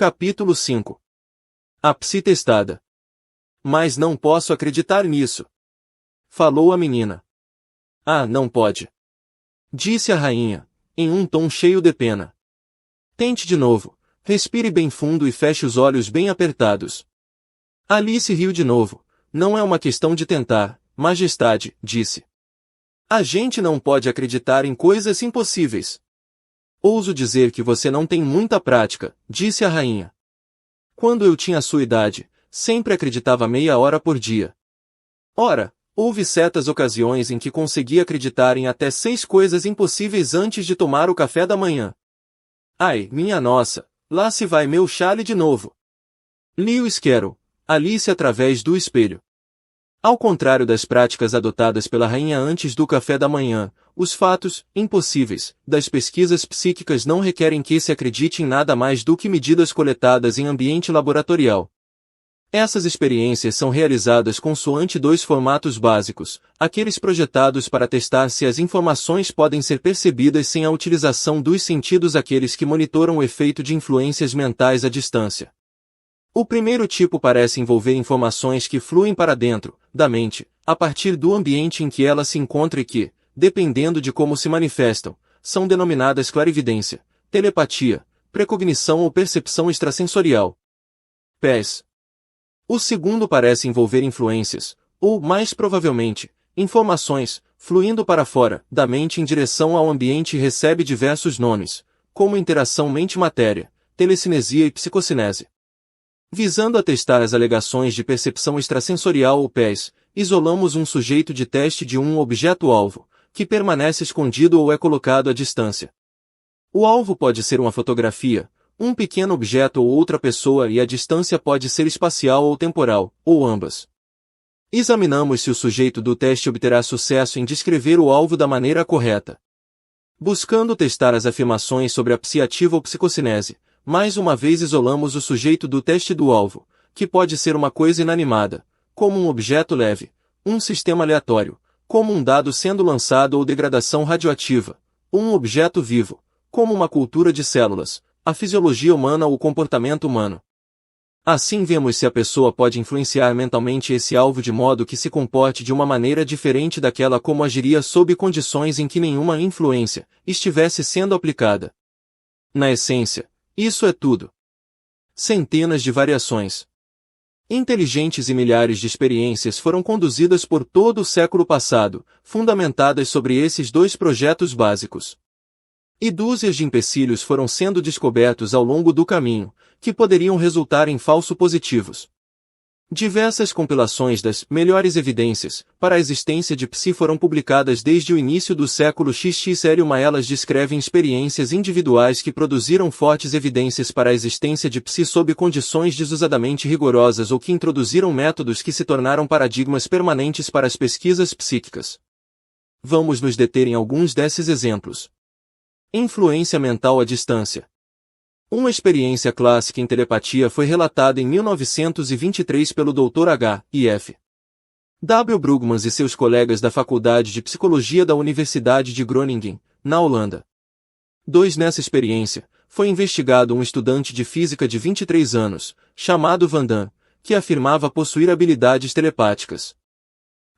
Capítulo 5. A psi testada. Mas não posso acreditar nisso. Falou a menina. Ah, não pode. Disse a rainha, em um tom cheio de pena. Tente de novo, respire bem fundo e feche os olhos bem apertados. Alice riu de novo. Não é uma questão de tentar, majestade, disse. A gente não pode acreditar em coisas impossíveis. Ouso dizer que você não tem muita prática, disse a rainha. Quando eu tinha sua idade, sempre acreditava meia hora por dia. Ora, houve certas ocasiões em que consegui acreditar em até 6 coisas impossíveis antes de tomar o café da manhã. Ai, minha nossa, lá se vai meu chale de novo. Lewis Carroll, Alice através do espelho. Ao contrário das práticas adotadas pela rainha antes do café da manhã, os fatos, impossíveis, das pesquisas psíquicas não requerem que se acredite em nada mais do que medidas coletadas em ambiente laboratorial. Essas experiências são realizadas consoante 2 formatos básicos, aqueles projetados para testar se as informações podem ser percebidas sem a utilização dos sentidos, aqueles que monitoram o efeito de influências mentais à distância. O primeiro tipo parece envolver informações que fluem para dentro da mente, a partir do ambiente em que ela se encontra e que, dependendo de como se manifestam, são denominadas clarividência, telepatia, precognição ou percepção extrasensorial. PES. O segundo parece envolver influências, ou, mais provavelmente, informações, fluindo para fora da mente em direção ao ambiente e recebe diversos nomes, como interação mente-matéria, telecinesia e psicocinese. Visando atestar as alegações de percepção extrasensorial ou PES, isolamos um sujeito de teste de um objeto-alvo, que permanece escondido ou é colocado à distância. O alvo pode ser uma fotografia, um pequeno objeto ou outra pessoa, e a distância pode ser espacial ou temporal, ou ambas. Examinamos se o sujeito do teste obterá sucesso em descrever o alvo da maneira correta. Buscando testar as afirmações sobre a psiativa ou psicocinese, mais uma vez isolamos o sujeito do teste do alvo, que pode ser uma coisa inanimada, como um objeto leve, um sistema aleatório, como um dado sendo lançado ou degradação radioativa, ou um objeto vivo, como uma cultura de células, a fisiologia humana ou o comportamento humano. Assim vemos se a pessoa pode influenciar mentalmente esse alvo de modo que se comporte de uma maneira diferente daquela como agiria sob condições em que nenhuma influência estivesse sendo aplicada. Na essência, isso é tudo. Centenas de variações inteligentes e milhares de experiências foram conduzidas por todo o século passado, fundamentadas sobre esses 2 projetos básicos. E dúzias de empecilhos foram sendo descobertos ao longo do caminho, que poderiam resultar em falso positivos. Diversas compilações das melhores evidências para a existência de psi foram publicadas desde o início do século XX. Uma elas descrevem experiências individuais que produziram fortes evidências para a existência de psi sob condições desusadamente rigorosas ou que introduziram métodos que se tornaram paradigmas permanentes para as pesquisas psíquicas. Vamos nos deter em alguns desses exemplos. Influência mental à distância. Uma experiência clássica em telepatia foi relatada em 1923 pelo Dr. H. e F. W. Brugmans e seus colegas da Faculdade de Psicologia da Universidade de Groningen, na Holanda. Nessa experiência, foi investigado um estudante de física de 23 anos, chamado Van Damme, que afirmava possuir habilidades telepáticas.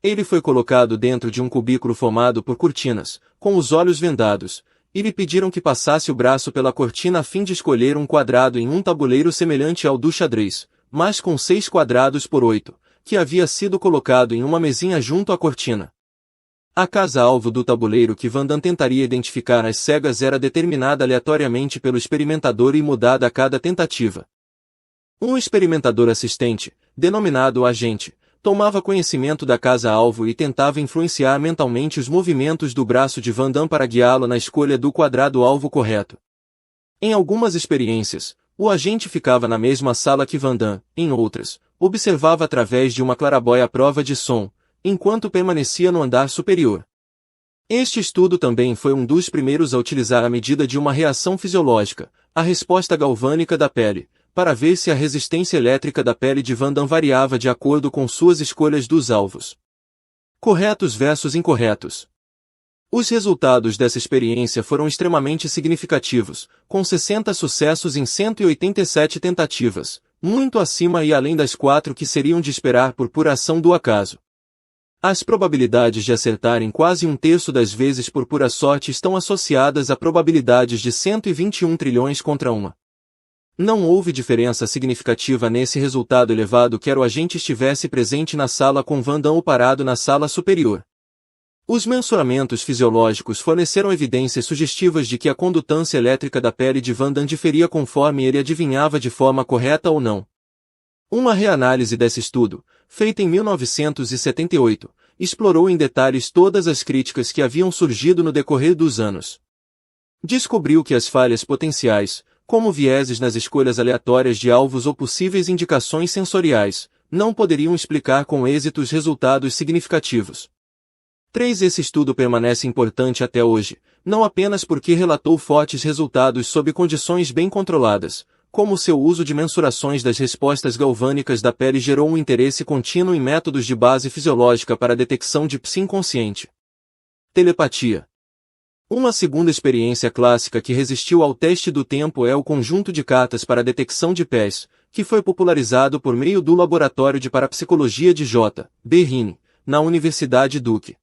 Ele foi colocado dentro de um cubículo formado por cortinas, com os olhos vendados, e lhe pediram que passasse o braço pela cortina a fim de escolher um quadrado em um tabuleiro semelhante ao do xadrez, mas com 6 quadrados por 8, que havia sido colocado em uma mesinha junto à cortina. A casa-alvo do tabuleiro que Van Damme tentaria identificar às cegas era determinada aleatoriamente pelo experimentador e mudada a cada tentativa. Um experimentador assistente, denominado agente, tomava conhecimento da casa-alvo e tentava influenciar mentalmente os movimentos do braço de Van Damme para guiá-lo na escolha do quadrado-alvo correto. Em algumas experiências, o agente ficava na mesma sala que Van Damme, em outras, observava através de uma claraboia a prova de som, enquanto permanecia no andar superior. Este estudo também foi um dos primeiros a utilizar a medida de uma reação fisiológica, a resposta galvânica da pele, para ver se a resistência elétrica da pele de Van Damme variava de acordo com suas escolhas dos alvos. Corretos versus incorretos. Os resultados dessa experiência foram extremamente significativos, com 60 sucessos em 187 tentativas, muito acima e além das 4 que seriam de esperar por pura ação do acaso. As probabilidades de acertar em quase um terço das vezes por pura sorte estão associadas a probabilidades de 121 trilhões contra uma. Não houve diferença significativa nesse resultado elevado quer o agente estivesse presente na sala com Van Damme parado na sala superior. Os mensuramentos fisiológicos forneceram evidências sugestivas de que a condutância elétrica da pele de Van Damme diferia conforme ele adivinhava de forma correta ou não. Uma reanálise desse estudo, feita em 1978, explorou em detalhes todas as críticas que haviam surgido no decorrer dos anos. Descobriu que as falhas potenciais, como vieses nas escolhas aleatórias de alvos ou possíveis indicações sensoriais, não poderiam explicar com êxito os resultados significativos. 3. Esse estudo permanece importante até hoje, não apenas porque relatou fortes resultados sob condições bem controladas, como seu uso de mensurações das respostas galvânicas da pele gerou um interesse contínuo em métodos de base fisiológica para a detecção de psi inconsciente. Telepatia. Uma segunda experiência clássica que resistiu ao teste do tempo é o conjunto de cartas para a detecção de pés, que foi popularizado por meio do Laboratório de Parapsicologia de J. B. Rini, na Universidade Duke.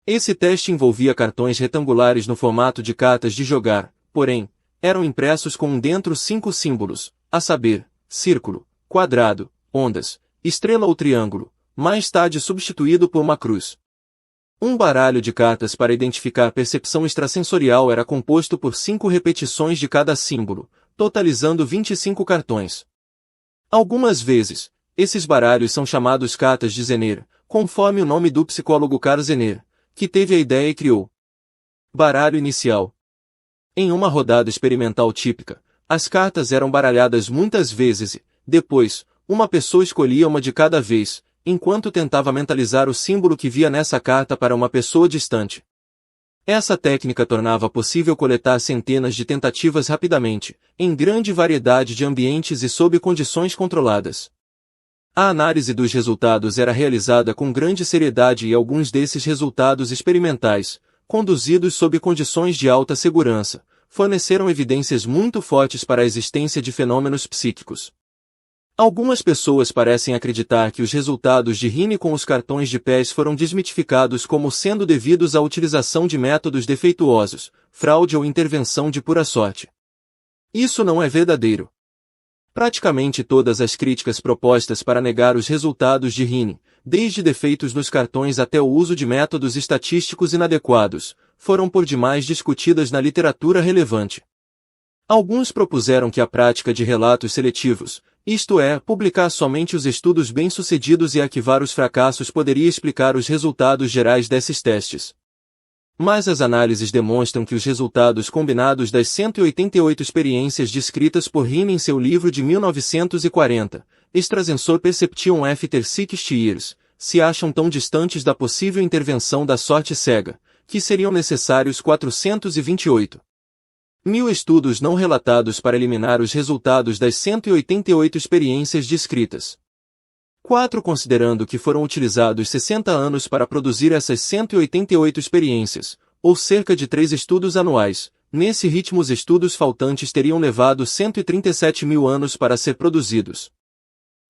Esse teste envolvia cartões retangulares no formato de cartas de jogar, porém, eram impressos com dentro 5 símbolos, a saber, círculo, quadrado, ondas, estrela ou triângulo, mais tarde substituído por uma cruz. Um baralho de cartas para identificar a percepção extrasensorial era composto por 5 repetições de cada símbolo, totalizando 25 cartões. Algumas vezes, esses baralhos são chamados cartas de Zener, conforme o nome do psicólogo Carl Zener, que teve a ideia e criou. Baralho inicial. Em uma rodada experimental típica, as cartas eram baralhadas muitas vezes e, depois, uma pessoa escolhia uma de cada vez, enquanto tentava mentalizar o símbolo que via nessa carta para uma pessoa distante. Essa técnica tornava possível coletar centenas de tentativas rapidamente, em grande variedade de ambientes e sob condições controladas. A análise dos resultados era realizada com grande seriedade e alguns desses resultados experimentais, conduzidos sob condições de alta segurança, forneceram evidências muito fortes para a existência de fenômenos psíquicos. Algumas pessoas parecem acreditar que os resultados de Rini com os cartões de pés foram desmitificados como sendo devidos à utilização de métodos defeituosos, fraude ou intervenção de pura sorte. Isso não é verdadeiro. Praticamente todas as críticas propostas para negar os resultados de Rini, desde defeitos nos cartões até o uso de métodos estatísticos inadequados, foram por demais discutidas na literatura relevante. Alguns propuseram que a prática de relatos seletivos, isto é, publicar somente os estudos bem-sucedidos e arquivar os fracassos poderia explicar os resultados gerais desses testes. Mas as análises demonstram que os resultados combinados das 188 experiências descritas por Rini em seu livro de 1940, Extrasensor Perception After 60 Years, se acham tão distantes da possível intervenção da sorte cega, que seriam necessários 428.000 estudos não relatados para eliminar os resultados das 188 experiências descritas. 4. Considerando que foram utilizados 60 anos para produzir essas 188 experiências, ou cerca de 3 estudos anuais, nesse ritmo os estudos faltantes teriam levado 137.000 anos para ser produzidos.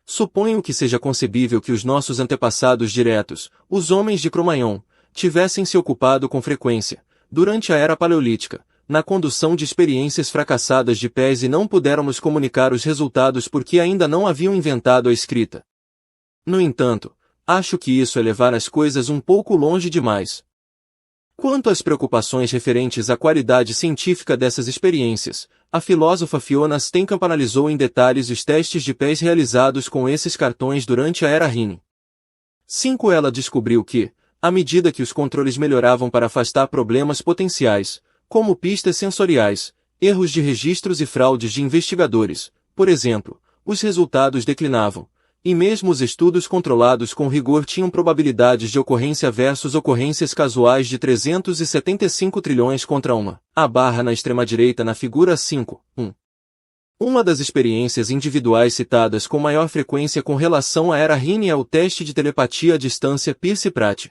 Suponho que seja concebível que os nossos antepassados diretos, os homens de Cro-Magnon, tivessem se ocupado com frequência, durante a Era Paleolítica, na condução de experiências fracassadas de pés e não pudéramos comunicar os resultados porque ainda não haviam inventado a escrita. No entanto, acho que isso é levar as coisas um pouco longe demais. Quanto às preocupações referentes à qualidade científica dessas experiências, a filósofa Fiona Steenkamp analisou em detalhes os testes de pés realizados com esses cartões durante a Era Rini. 5. Ela descobriu que, à medida que os controles melhoravam para afastar problemas potenciais, como pistas sensoriais, erros de registros e fraudes de investigadores, por exemplo, os resultados declinavam, e mesmo os estudos controlados com rigor tinham probabilidades de ocorrência versus ocorrências casuais de 375 trilhões contra uma. A barra na extrema-direita na figura 5.1. Uma das experiências individuais citadas com maior frequência com relação à Era Rini é o teste de telepatia à distância Pierce-Pratt.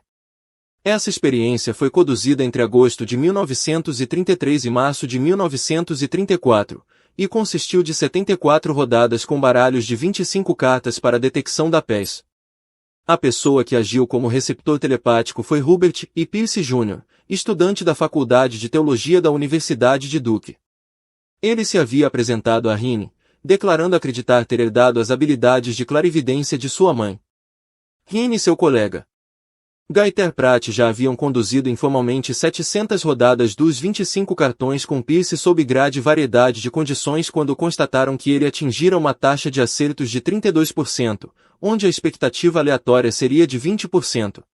Essa experiência foi conduzida entre agosto de 1933 e março de 1934, e consistiu de 74 rodadas com baralhos de 25 cartas para a detecção da pez. A pessoa que agiu como receptor telepático foi Hubert E. Pierce Jr., estudante da Faculdade de Teologia da Universidade de Duke. Ele se havia apresentado a Rini, declarando acreditar ter herdado as habilidades de clarividência de sua mãe. Rini e seu colega Gaiter Pratt já haviam conduzido informalmente 700 rodadas dos 25 cartões com Pierce sob grande variedade de condições quando constataram que ele atingira uma taxa de acertos de 32%, onde a expectativa aleatória seria de 20%.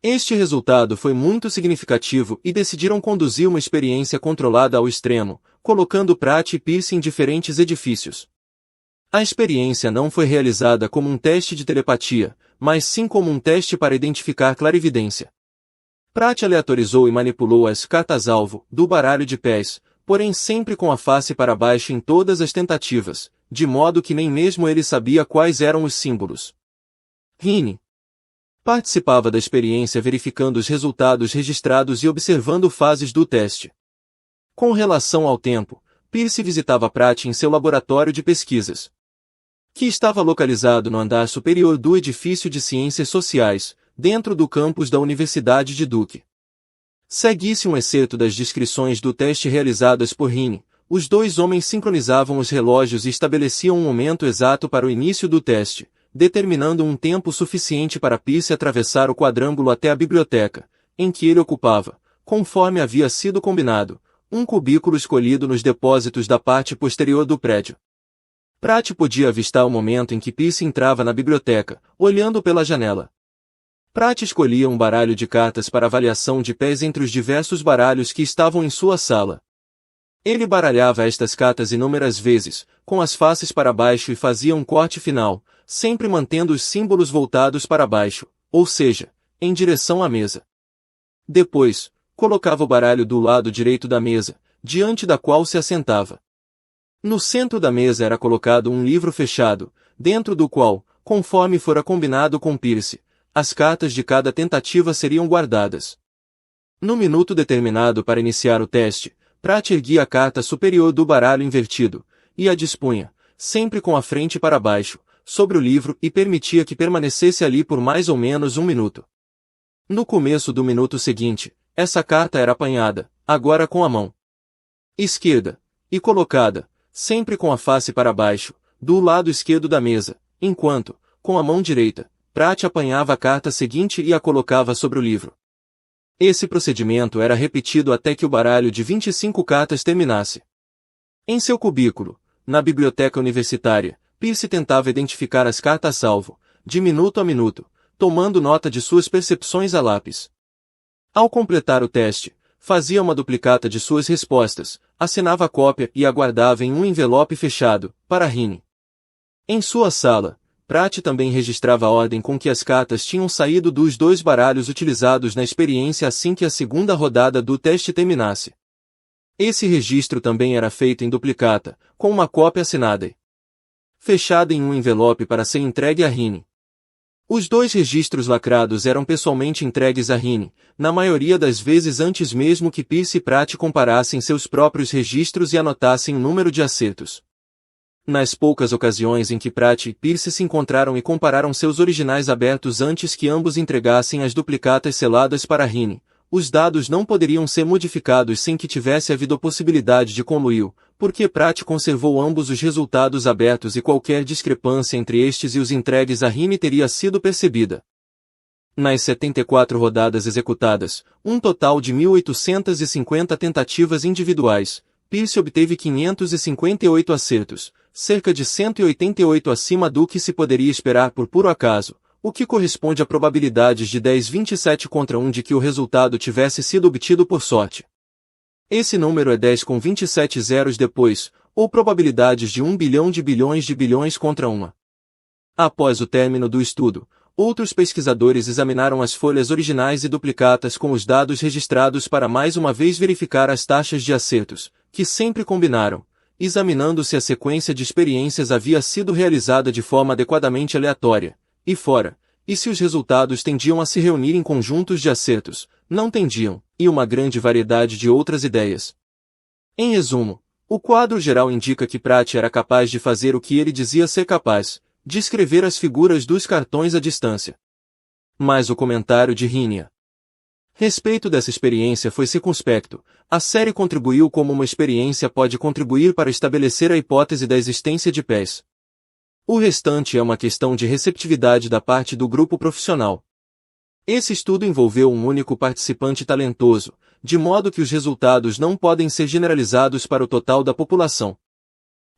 Este resultado foi muito significativo e decidiram conduzir uma experiência controlada ao extremo, colocando Pratt e Pierce em diferentes edifícios. A experiência não foi realizada como um teste de telepatia, mas sim como um teste para identificar clarividência. Pratt aleatorizou e manipulou as cartas-alvo do baralho de pés, porém sempre com a face para baixo em todas as tentativas, de modo que nem mesmo ele sabia quais eram os símbolos. Rini participava da experiência verificando os resultados registrados e observando fases do teste. Com relação ao tempo, Pierce visitava Pratt em seu laboratório de pesquisas, que estava localizado no andar superior do edifício de Ciências Sociais, dentro do campus da Universidade de Duke. Segue-se um excerto das descrições do teste realizadas por Rini. Os dois homens sincronizavam os relógios e estabeleciam um momento exato para o início do teste, determinando um tempo suficiente para Pierce atravessar o quadrângulo até a biblioteca, em que ele ocupava, conforme havia sido combinado, um cubículo escolhido nos depósitos da parte posterior do prédio. Pratt podia avistar o momento em que Pierce entrava na biblioteca, olhando pela janela. Pratt escolhia um baralho de cartas para avaliação de pés entre os diversos baralhos que estavam em sua sala. Ele baralhava estas cartas inúmeras vezes, com as faces para baixo e fazia um corte final, sempre mantendo os símbolos voltados para baixo, ou seja, em direção à mesa. Depois, colocava o baralho do lado direito da mesa, diante da qual se assentava. No centro da mesa era colocado um livro fechado, dentro do qual, conforme fora combinado com Pierce, as cartas de cada tentativa seriam guardadas. No minuto determinado para iniciar o teste, Pratt erguia a carta superior do baralho invertido, e a dispunha, sempre com a frente para baixo, sobre o livro e permitia que permanecesse ali por mais ou menos 1 minuto. No começo do minuto seguinte, essa carta era apanhada, agora com a mão esquerda, e colocada, sempre com a face para baixo, do lado esquerdo da mesa, enquanto, com a mão direita, Pratt apanhava a carta seguinte e a colocava sobre o livro. Esse procedimento era repetido até que o baralho de 25 cartas terminasse. Em seu cubículo, na biblioteca universitária, Pierce tentava identificar as cartas-salvo, de minuto a minuto, tomando nota de suas percepções a lápis. Ao completar o teste, fazia uma duplicata de suas respostas, assinava a cópia e a guardava em um envelope fechado, para Rini. Em sua sala, Pratt também registrava a ordem com que as cartas tinham saído dos 2 baralhos utilizados na experiência assim que a segunda rodada do teste terminasse. Esse registro também era feito em duplicata, com uma cópia assinada e fechada em um envelope para ser entregue a Rini. Os 2 registros lacrados eram pessoalmente entregues a Rini, na maioria das vezes antes mesmo que Pierce e Pratt comparassem seus próprios registros e anotassem o número de acertos. Nas poucas ocasiões em que Pratt e Pierce se encontraram e compararam seus originais abertos antes que ambos entregassem as duplicatas seladas para Rini, os dados não poderiam ser modificados sem que tivesse havido possibilidade de conluio, porque Pratt conservou ambos os resultados abertos e qualquer discrepância entre estes e os entregues a Rini teria sido percebida. Nas 74 rodadas executadas, um total de 1.850 tentativas individuais, Pierce obteve 558 acertos, cerca de 188 acima do que se poderia esperar por puro acaso, o que corresponde a probabilidades de 10,27 contra 1 de que o resultado tivesse sido obtido por sorte. Esse número é 10 com 27 zeros depois, ou probabilidades de 1 bilhão de bilhões contra 1. Após o término do estudo, outros pesquisadores examinaram as folhas originais e duplicatas com os dados registrados para mais uma vez verificar as taxas de acertos, que sempre combinaram, examinando se a sequência de experiências havia sido realizada de forma adequadamente aleatória, e fora, e se os resultados tendiam a se reunir em conjuntos de acertos, não tendiam, e uma grande variedade de outras ideias. Em resumo, o quadro geral indica que Pratt era capaz de fazer o que ele dizia ser capaz, de escrever as figuras dos cartões à distância. Mas o comentário de Rhinia respeito dessa experiência foi circunspecto. A série contribuiu como uma experiência pode contribuir para estabelecer a hipótese da existência de pés. O restante é uma questão de receptividade da parte do grupo profissional. Esse estudo envolveu um único participante talentoso, de modo que os resultados não podem ser generalizados para o total da população.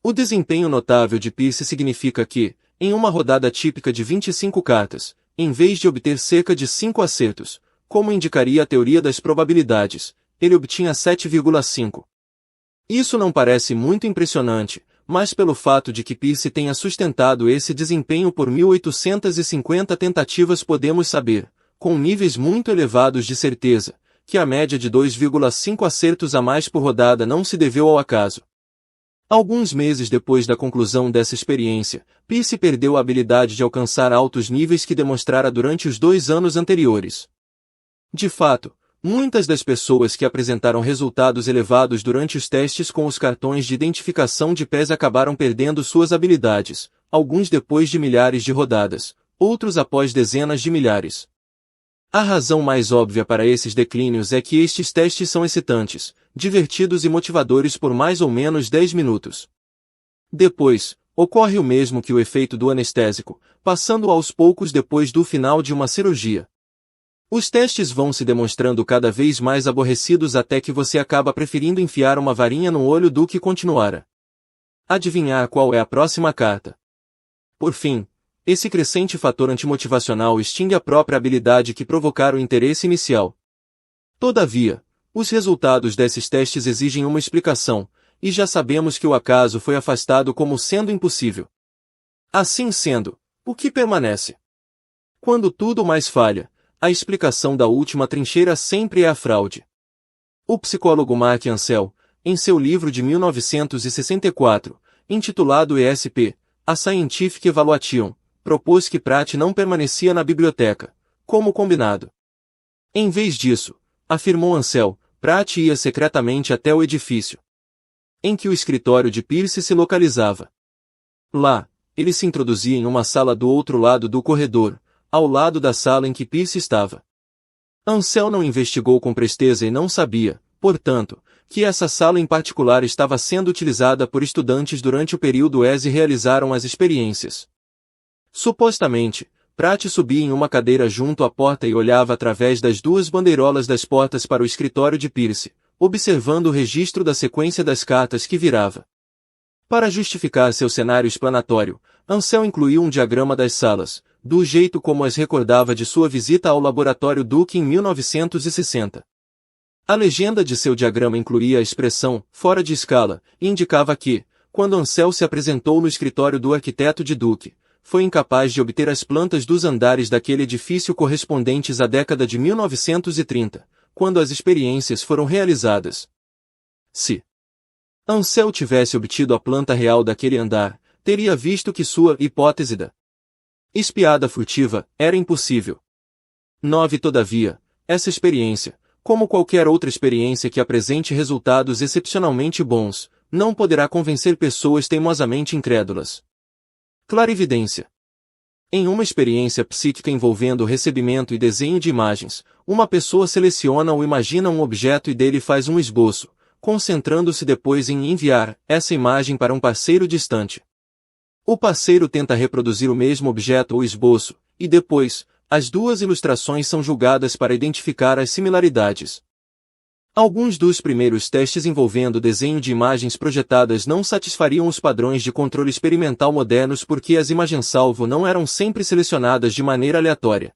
O desempenho notável de Pearce significa que, em uma rodada típica de 25 cartas, em vez de obter cerca de 5 acertos, como indicaria a teoria das probabilidades, ele obtinha 7,5. Isso não parece muito impressionante, mas pelo fato de que Pearce tenha sustentado esse desempenho por 1850 tentativas podemos saber, com níveis muito elevados de certeza, que a média de 2,5 acertos a mais por rodada não se deveu ao acaso. Alguns meses depois da conclusão dessa experiência, Pearce perdeu a habilidade de alcançar altos níveis que demonstrara durante os 2 anos anteriores. De fato, muitas das pessoas que apresentaram resultados elevados durante os testes com os cartões de identificação de pés acabaram perdendo suas habilidades, alguns depois de milhares de rodadas, outros após dezenas de milhares. A razão mais óbvia para esses declínios é que estes testes são excitantes, divertidos e motivadores por mais ou menos 10 minutos. Depois, ocorre o mesmo que o efeito do anestésico, passando aos poucos depois do final de uma cirurgia. Os testes vão se demonstrando cada vez mais aborrecidos até que você acaba preferindo enfiar uma varinha no olho do que continuar a adivinhar qual é a próxima carta. Por fim, esse crescente fator antimotivacional extingue a própria habilidade que provocara o interesse inicial. Todavia, os resultados desses testes exigem uma explicação, e já sabemos que o acaso foi afastado como sendo impossível. Assim sendo, o que permanece? Quando tudo mais falha, a explicação da última trincheira sempre é a fraude. O psicólogo Mark Ansel, em seu livro de 1964, intitulado ESP, A Scientific Evaluation, propôs que Pratt não permanecia na biblioteca, como combinado. Em vez disso, afirmou Ansel, Pratt ia secretamente até o edifício em que o escritório de Pearce se localizava. Lá, ele se introduzia em uma sala do outro lado do corredor, ao lado da sala em que Pearce estava. Ansel não investigou com presteza e não sabia, portanto, que essa sala em particular estava sendo utilizada por estudantes durante o período ESE e realizaram as experiências. Supostamente, Pratt subia em uma cadeira junto à porta e olhava através das 2 bandeirolas das portas para o escritório de Pearce, observando o registro da sequência das cartas que virava. Para justificar seu cenário explanatório, Ansel incluiu um diagrama das salas, do jeito como as recordava de sua visita ao laboratório Duke em 1960. A legenda de seu diagrama incluía a expressão fora de escala e indicava que, quando Ansel se apresentou no escritório do arquiteto de Duke, foi incapaz de obter as plantas dos andares daquele edifício correspondentes à década de 1930, quando as experiências foram realizadas. Se Ansel tivesse obtido a planta real daquele andar, teria visto que sua hipótese da espiada furtiva era impossível. 9. Todavia, essa experiência, como qualquer outra experiência que apresente resultados excepcionalmente bons, não poderá convencer pessoas teimosamente incrédulas. Clarividência. Em uma experiência psíquica envolvendo o recebimento e desenho de imagens, uma pessoa seleciona ou imagina um objeto e dele faz um esboço, concentrando-se depois em enviar essa imagem para um parceiro distante. O parceiro tenta reproduzir o mesmo objeto ou esboço, e depois, as 2 ilustrações são julgadas para identificar as similaridades. Alguns dos primeiros testes envolvendo desenho de imagens projetadas não satisfariam os padrões de controle experimental modernos porque as imagens-salvo não eram sempre selecionadas de maneira aleatória.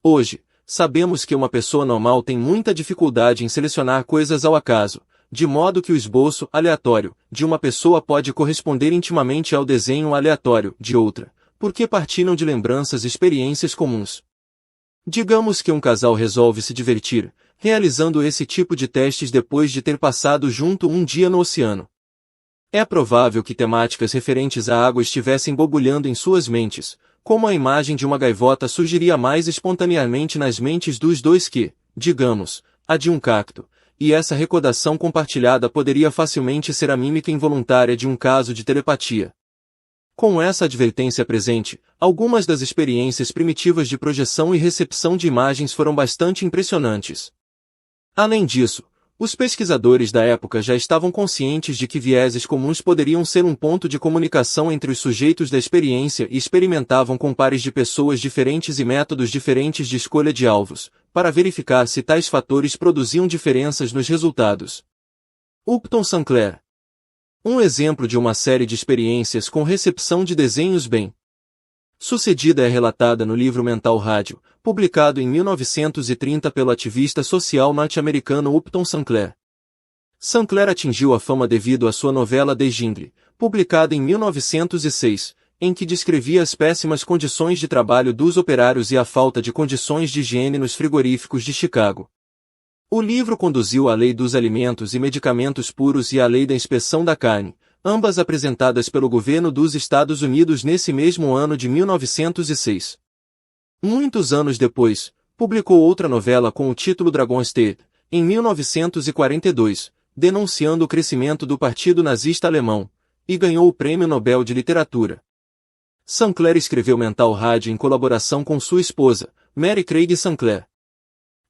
Hoje, sabemos que uma pessoa normal tem muita dificuldade em selecionar coisas ao acaso, de modo que o esboço aleatório de uma pessoa pode corresponder intimamente ao desenho aleatório de outra, porque partilham de lembranças e experiências comuns. Digamos que um casal resolve se divertir, realizando esse tipo de testes depois de ter passado junto um dia no oceano. É provável que temáticas referentes à água estivessem borbulhando em suas mentes, como a imagem de uma gaivota surgiria mais espontaneamente nas mentes dos dois que, digamos, a de um cacto, e essa recordação compartilhada poderia facilmente ser a mímica involuntária de um caso de telepatia. Com essa advertência presente, algumas das experiências primitivas de projeção e recepção de imagens foram bastante impressionantes. Além disso, os pesquisadores da época já estavam conscientes de que vieses comuns poderiam ser um ponto de comunicação entre os sujeitos da experiência e experimentavam com pares de pessoas diferentes e métodos diferentes de escolha de alvos, para verificar se tais fatores produziam diferenças nos resultados. Upton Sinclair. Um exemplo de uma série de experiências com recepção de desenhos bem sucedida é relatada no livro Mental Rádio, publicado em 1930 pelo ativista social norte-americano Upton Sinclair. Sinclair atingiu a fama devido à sua novela The Jingle, publicada em 1906, em que descrevia as péssimas condições de trabalho dos operários e a falta de condições de higiene nos frigoríficos de Chicago. O livro conduziu à Lei dos Alimentos e Medicamentos Puros e à Lei da Inspeção da Carne, ambas apresentadas pelo governo dos Estados Unidos nesse mesmo ano de 1906. Muitos anos depois, publicou outra novela com o título Dragon's Teeth, em 1942, denunciando o crescimento do Partido Nazista Alemão, e ganhou o Prêmio Nobel de Literatura. Sinclair escreveu Mental Rádio em colaboração com sua esposa, Mary Craig Sinclair.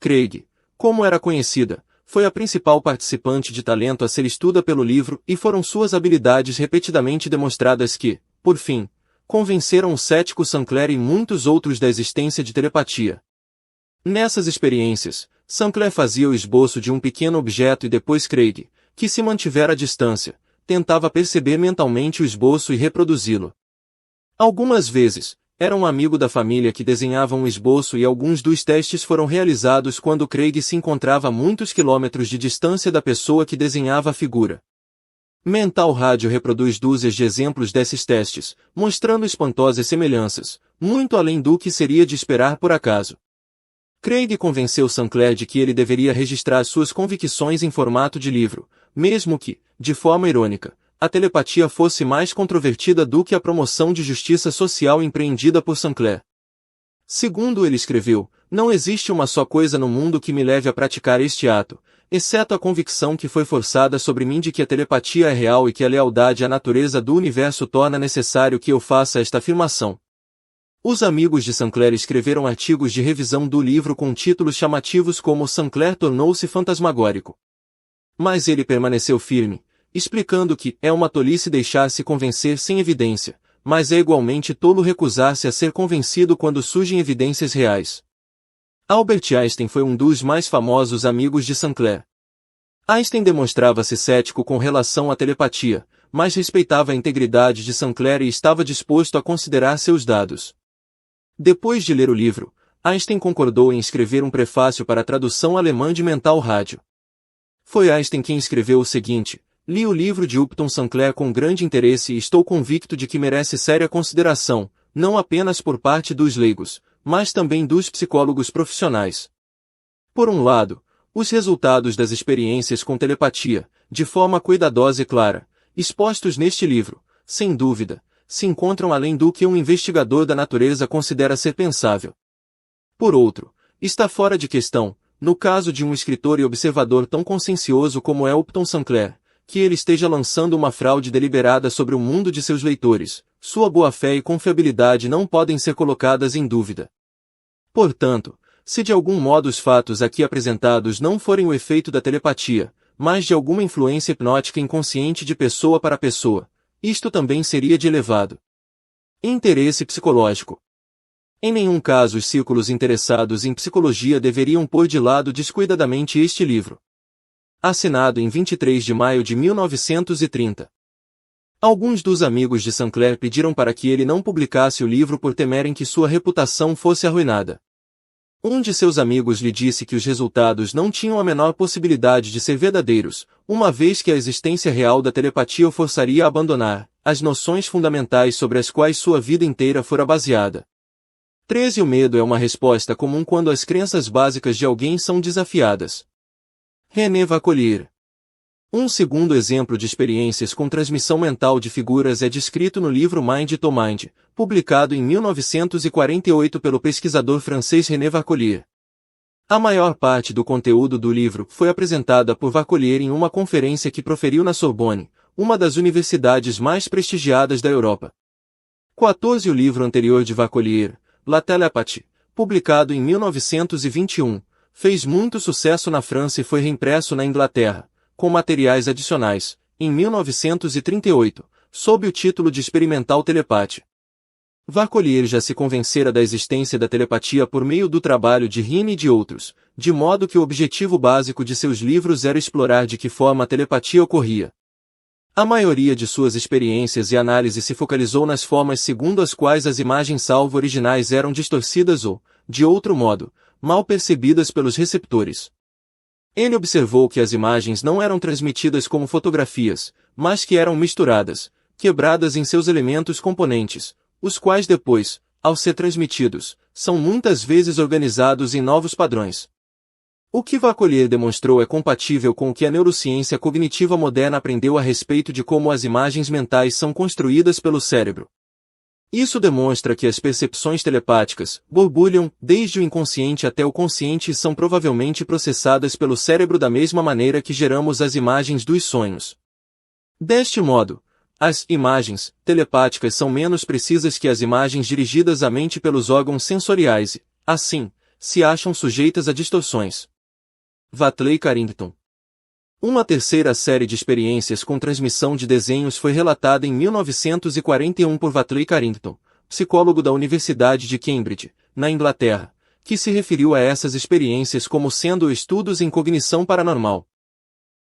Craig, como era conhecida, foi a principal participante de talento a ser estuda pelo livro e foram suas habilidades repetidamente demonstradas que, por fim, convenceram o cético Sinclair e muitos outros da existência de telepatia. Nessas experiências, Sinclair fazia o esboço de um pequeno objeto e depois Craig, que se mantivera à distância, tentava perceber mentalmente o esboço e reproduzi-lo. Algumas vezes, era um amigo da família que desenhava um esboço e alguns dos testes foram realizados quando Craig se encontrava a muitos quilômetros de distância da pessoa que desenhava a figura. Mental Rádio reproduz dúzias de exemplos desses testes, mostrando espantosas semelhanças, muito além do que seria de esperar por acaso. Craig convenceu Sinclair de que ele deveria registrar suas convicções em formato de livro, mesmo que, de forma irônica, a telepatia fosse mais controvertida do que a promoção de justiça social empreendida por Sinclair. Segundo ele escreveu, não existe uma só coisa no mundo que me leve a praticar este ato, exceto a convicção que foi forçada sobre mim de que a telepatia é real e que a lealdade à natureza do universo torna necessário que eu faça esta afirmação. Os amigos de Sinclair escreveram artigos de revisão do livro com títulos chamativos como Sinclair tornou-se fantasmagórico. Mas ele permaneceu firme, explicando que é uma tolice deixar-se convencer sem evidência, mas é igualmente tolo recusar-se a ser convencido quando surgem evidências reais. Albert Einstein foi um dos mais famosos amigos de Sinclair. Einstein demonstrava-se cético com relação à telepatia, mas respeitava a integridade de Sinclair e estava disposto a considerar seus dados. Depois de ler o livro, Einstein concordou em escrever um prefácio para a tradução alemã de Mental Rádio. Foi Einstein quem escreveu o seguinte: li o livro de Upton Sinclair com grande interesse e estou convicto de que merece séria consideração, não apenas por parte dos leigos, mas também dos psicólogos profissionais. Por um lado, os resultados das experiências com telepatia, de forma cuidadosa e clara, expostos neste livro, sem dúvida, se encontram além do que um investigador da natureza considera ser pensável. Por outro, está fora de questão, no caso de um escritor e observador tão consciencioso como é Upton Sinclair, que ele esteja lançando uma fraude deliberada sobre o mundo de seus leitores, sua boa-fé e confiabilidade não podem ser colocadas em dúvida. Portanto, se de algum modo os fatos aqui apresentados não forem o efeito da telepatia, mas de alguma influência hipnótica inconsciente de pessoa para pessoa, isto também seria de elevado interesse psicológico. Em nenhum caso os círculos interessados em psicologia deveriam pôr de lado descuidadamente este livro. Assinado em 23 de maio de 1930. Alguns dos amigos de Sinclair pediram para que ele não publicasse o livro por temerem que sua reputação fosse arruinada. Um de seus amigos lhe disse que os resultados não tinham a menor possibilidade de ser verdadeiros, uma vez que a existência real da telepatia o forçaria a abandonar as noções fundamentais sobre as quais sua vida inteira fora baseada. 13. O medo é uma resposta comum quando as crenças básicas de alguém são desafiadas. René Vacolier. Um segundo exemplo de experiências com transmissão mental de figuras é descrito no livro Mind to Mind, publicado em 1948 pelo pesquisador francês René Vauquelier. A maior parte do conteúdo do livro foi apresentada por Vauquelier em uma conferência que proferiu na Sorbonne, uma das universidades mais prestigiadas da Europa. 14. O livro anterior de Vauquelier, La Télépathie, publicado em 1921, fez muito sucesso na França e foi reimpresso na Inglaterra, com materiais adicionais, em 1938, sob o título de Experimental Telepathie. Vauquelier já se convencera da existência da telepatia por meio do trabalho de Heine e de outros, de modo que o objetivo básico de seus livros era explorar de que forma a telepatia ocorria. A maioria de suas experiências e análises se focalizou nas formas segundo as quais as imagens salvo originais eram distorcidas ou, de outro modo, mal percebidas pelos receptores. Ele observou que as imagens não eram transmitidas como fotografias, mas que eram misturadas, quebradas em seus elementos componentes, os quais depois, ao ser transmitidos, são muitas vezes organizados em novos padrões. O que Vauquelier demonstrou é compatível com o que a neurociência cognitiva moderna aprendeu a respeito de como as imagens mentais são construídas pelo cérebro. Isso demonstra que as percepções telepáticas borbulham desde o inconsciente até o consciente e são provavelmente processadas pelo cérebro da mesma maneira que geramos as imagens dos sonhos. Deste modo, as imagens telepáticas são menos precisas que as imagens dirigidas à mente pelos órgãos sensoriais e, assim, se acham sujeitas a distorções. Watley Carrington. Uma terceira série de experiências com transmissão de desenhos foi relatada em 1941 por Watley Carrington, psicólogo da Universidade de Cambridge, na Inglaterra, que se referiu a essas experiências como sendo estudos em cognição paranormal.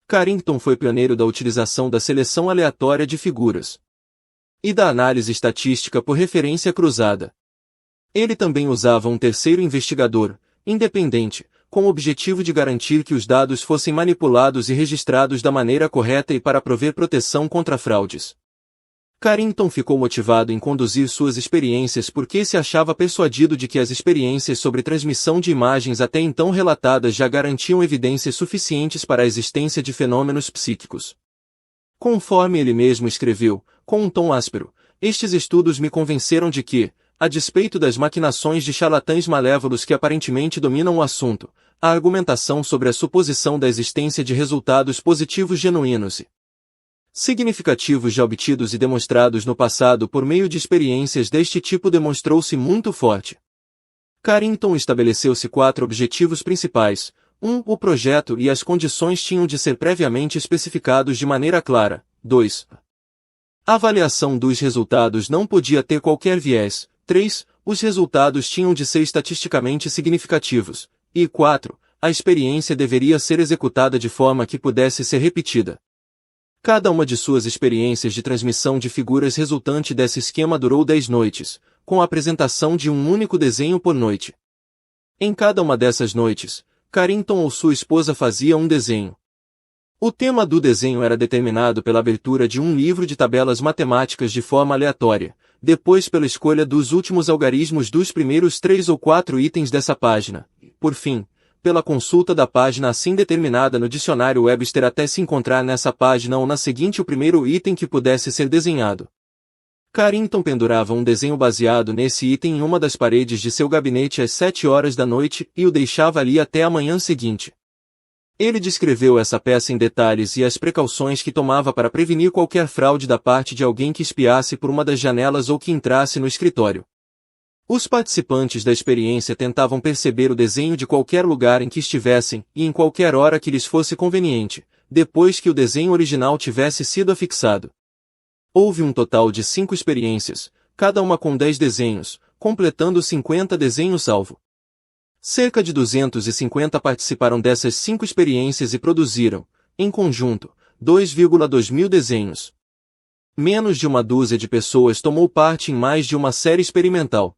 Carrington foi pioneiro da utilização da seleção aleatória de figuras e da análise estatística por referência cruzada. Ele também usava um terceiro investigador, independente, com o objetivo de garantir que os dados fossem manipulados e registrados da maneira correta e para prover proteção contra fraudes. Carrington ficou motivado em conduzir suas experiências porque se achava persuadido de que as experiências sobre transmissão de imagens até então relatadas já garantiam evidências suficientes para a existência de fenômenos psíquicos. Conforme ele mesmo escreveu, com um tom áspero, estes estudos me convenceram de que, a despeito das maquinações de charlatães malévolos que aparentemente dominam o assunto, a argumentação sobre a suposição da existência de resultados positivos genuínos e significativos já obtidos e demonstrados no passado por meio de experiências deste tipo demonstrou-se muito forte. Carrington estabeleceu-se 4 objetivos principais. 1. O projeto e as condições tinham de ser previamente especificados de maneira clara. 2. A avaliação dos resultados não podia ter qualquer viés. 3. Os resultados tinham de ser estatisticamente significativos. E 4. A experiência deveria ser executada de forma que pudesse ser repetida. Cada uma de suas experiências de transmissão de figuras resultante desse esquema durou 10 noites, com a apresentação de um único desenho por noite. Em cada uma dessas noites, Carrington ou sua esposa fazia um desenho. O tema do desenho era determinado pela abertura de um livro de tabelas matemáticas de forma aleatória, depois pela escolha dos últimos algarismos dos primeiros 3 ou 4 itens dessa página, por fim, pela consulta da página assim determinada no dicionário Webster até se encontrar nessa página ou na seguinte o primeiro item que pudesse ser desenhado. Carrington pendurava um desenho baseado nesse item em uma das paredes de seu gabinete às 7 horas da noite e o deixava ali até a manhã seguinte. Ele descreveu essa peça em detalhes e as precauções que tomava para prevenir qualquer fraude da parte de alguém que espiasse por uma das janelas ou que entrasse no escritório. Os participantes da experiência tentavam perceber o desenho de qualquer lugar em que estivessem e em qualquer hora que lhes fosse conveniente, depois que o desenho original tivesse sido afixado. Houve um total de 5 experiências, cada uma com 10 desenhos, completando 50 desenhos-alvo. Cerca de 250 participaram dessas 5 experiências e produziram, em conjunto, 2,2 mil desenhos. Menos de uma dúzia de pessoas tomou parte em mais de uma série experimental.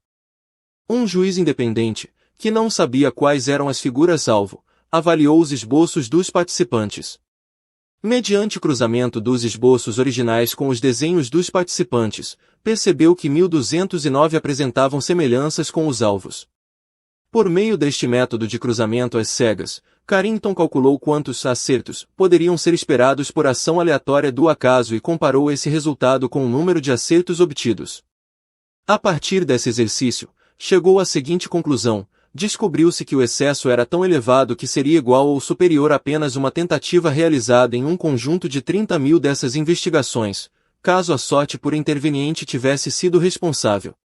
Um juiz independente, que não sabia quais eram as figuras-alvo, avaliou os esboços dos participantes. Mediante cruzamento dos esboços originais com os desenhos dos participantes, percebeu que 1.209 apresentavam semelhanças com os alvos. Por meio deste método de cruzamento às cegas, Carrington calculou quantos acertos poderiam ser esperados por ação aleatória do acaso e comparou esse resultado com o número de acertos obtidos. A partir desse exercício, chegou à seguinte conclusão: descobriu-se que o excesso era tão elevado que seria igual ou superior a apenas uma tentativa realizada em um conjunto de 30.000 dessas investigações, caso a sorte por interveniente tivesse sido responsável.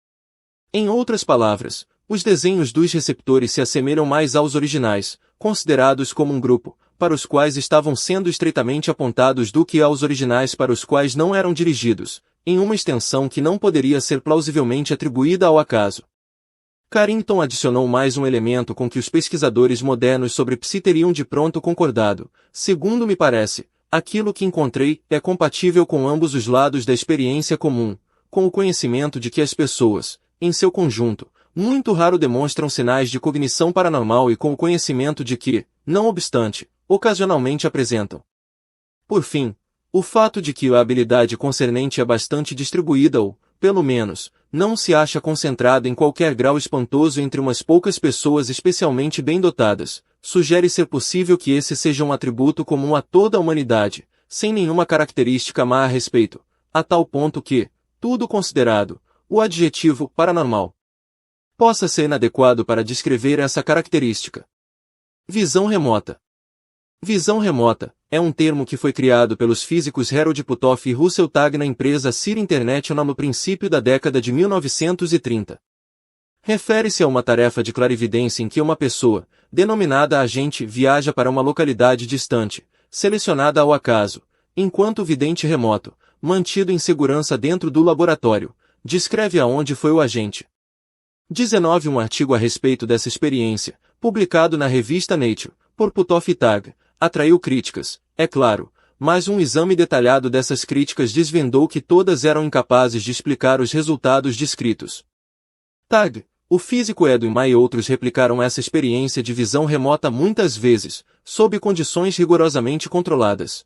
Em outras palavras, os desenhos dos receptores se assemelham mais aos originais, considerados como um grupo, para os quais estavam sendo estreitamente apontados do que aos originais para os quais não eram dirigidos, em uma extensão que não poderia ser plausivelmente atribuída ao acaso. Carrington adicionou mais um elemento com que os pesquisadores modernos sobre psi teriam de pronto concordado: segundo me parece, aquilo que encontrei é compatível com ambos os lados da experiência comum, com o conhecimento de que as pessoas, em seu conjunto, muito raro demonstram sinais de cognição paranormal e com o conhecimento de que, não obstante, ocasionalmente apresentam. Por fim, o fato de que a habilidade concernente é bastante distribuída ou, pelo menos, não se acha concentrada em qualquer grau espantoso entre umas poucas pessoas especialmente bem dotadas, sugere ser possível que esse seja um atributo comum a toda a humanidade, sem nenhuma característica má a respeito, a tal ponto que, tudo considerado, o adjetivo paranormal possa ser inadequado para descrever essa característica. Visão remota. Visão remota é um termo que foi criado pelos físicos Harold Puthoff e Russell Tagg na empresa Sear International no princípio da década de 1930. Refere-se a uma tarefa de clarividência em que uma pessoa, denominada agente, viaja para uma localidade distante, selecionada ao acaso, enquanto o vidente remoto, mantido em segurança dentro do laboratório, descreve aonde foi o agente. 19 Um artigo a respeito dessa experiência, publicado na revista Nature, por Puthoff e Tagg, atraiu críticas, é claro, mas um exame detalhado dessas críticas desvendou que todas eram incapazes de explicar os resultados descritos. Tagg, o físico Edwin May e outros replicaram essa experiência de visão remota muitas vezes, sob condições rigorosamente controladas.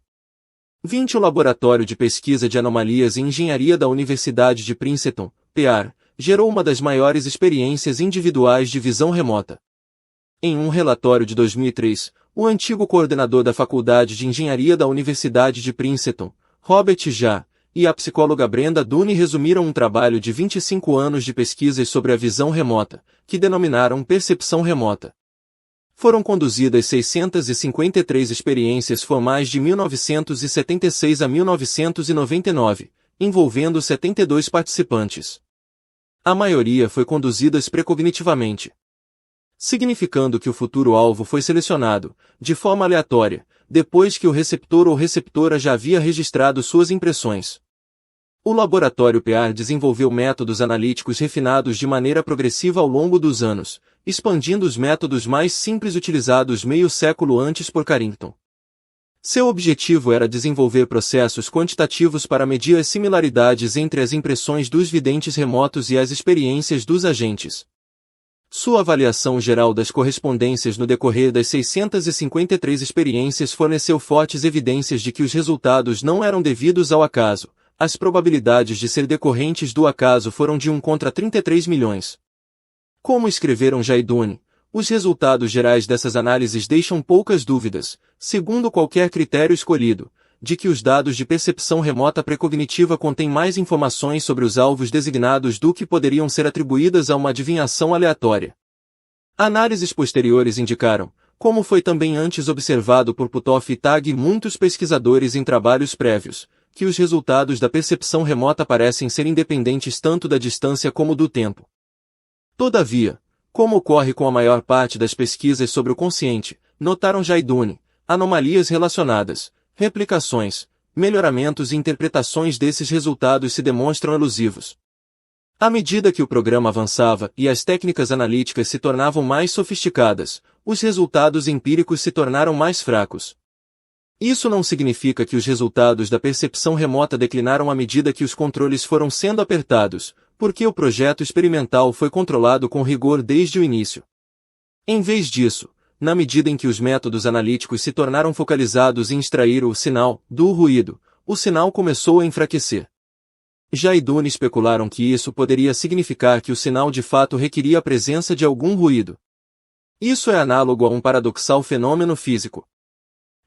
20 O Laboratório de Pesquisa de Anomalias e Engenharia da Universidade de Princeton, PR, gerou uma das maiores experiências individuais de visão remota. Em um relatório de 2003, o antigo coordenador da Faculdade de Engenharia da Universidade de Princeton, Robert Jah, e a psicóloga Brenda Dunne resumiram um trabalho de 25 anos de pesquisas sobre a visão remota, que denominaram percepção remota. Foram conduzidas 653 experiências formais de 1976 a 1999, envolvendo 72 participantes. A maioria foi conduzidas precognitivamente, significando que o futuro alvo foi selecionado, de forma aleatória, depois que o receptor ou receptora já havia registrado suas impressões. O laboratório PR desenvolveu métodos analíticos refinados de maneira progressiva ao longo dos anos, expandindo os métodos mais simples utilizados meio século antes por Carrington. Seu objetivo era desenvolver processos quantitativos para medir as similaridades entre as impressões dos videntes remotos e as experiências dos agentes. Sua avaliação geral das correspondências no decorrer das 653 experiências forneceu fortes evidências de que os resultados não eram devidos ao acaso. As probabilidades de ser decorrentes do acaso foram de 1 contra 33 milhões. Como escreveram Jah e Dunne, os resultados gerais dessas análises deixam poucas dúvidas, segundo qualquer critério escolhido, de que os dados de percepção remota precognitiva contêm mais informações sobre os alvos designados do que poderiam ser atribuídas a uma adivinhação aleatória. Análises posteriores indicaram, como foi também antes observado por Puthoff e Tagg e muitos pesquisadores em trabalhos prévios, que os resultados da percepção remota parecem ser independentes tanto da distância como do tempo. Todavia, como ocorre com a maior parte das pesquisas sobre o consciente, notaram Jah e Dunne, anomalias relacionadas, replicações, melhoramentos e interpretações desses resultados se demonstram elusivos. À medida que o programa avançava e as técnicas analíticas se tornavam mais sofisticadas, os resultados empíricos se tornaram mais fracos. Isso não significa que os resultados da percepção remota declinaram à medida que os controles foram sendo apertados, porque o projeto experimental foi controlado com rigor desde o início. Em vez disso, na medida em que os métodos analíticos se tornaram focalizados em extrair o sinal do ruído, o sinal começou a enfraquecer. Jah e Dunne especularam que isso poderia significar que o sinal de fato requeria a presença de algum ruído. Isso é análogo a um paradoxal fenômeno físico,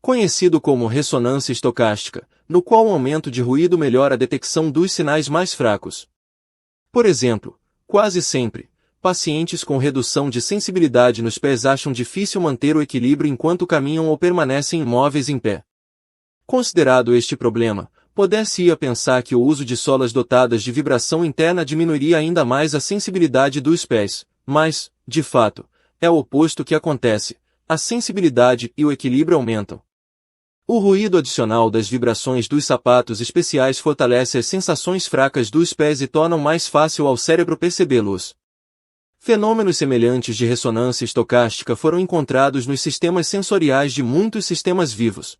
conhecido como ressonância estocástica, no qual o aumento de ruído melhora a detecção dos sinais mais fracos. Por exemplo, quase sempre, pacientes com redução de sensibilidade nos pés acham difícil manter o equilíbrio enquanto caminham ou permanecem imóveis em pé. Considerado este problema, poder-se-ia pensar que o uso de solas dotadas de vibração interna diminuiria ainda mais a sensibilidade dos pés, mas, de fato, é o oposto que acontece: a sensibilidade e o equilíbrio aumentam. O ruído adicional das vibrações dos sapatos especiais fortalece as sensações fracas dos pés e tornam mais fácil ao cérebro percebê-los. Fenômenos semelhantes de ressonância estocástica foram encontrados nos sistemas sensoriais de muitos sistemas vivos.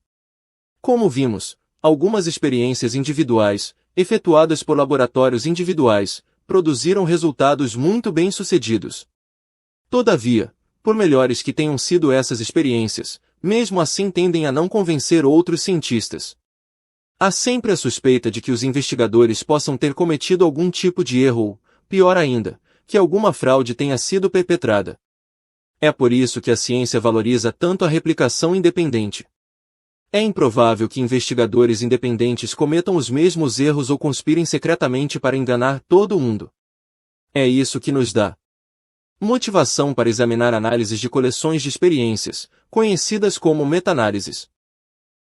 Como vimos, algumas experiências individuais, efetuadas por laboratórios individuais, produziram resultados muito bem-sucedidos. Todavia, por melhores que tenham sido essas experiências, mesmo assim tendem a não convencer outros cientistas. Há sempre a suspeita de que os investigadores possam ter cometido algum tipo de erro ou, pior ainda, que alguma fraude tenha sido perpetrada. É por isso que a ciência valoriza tanto a replicação independente. É improvável que investigadores independentes cometam os mesmos erros ou conspirem secretamente para enganar todo mundo. É isso que nos dá motivação para examinar análises de coleções de experiências, conhecidas como meta-análises.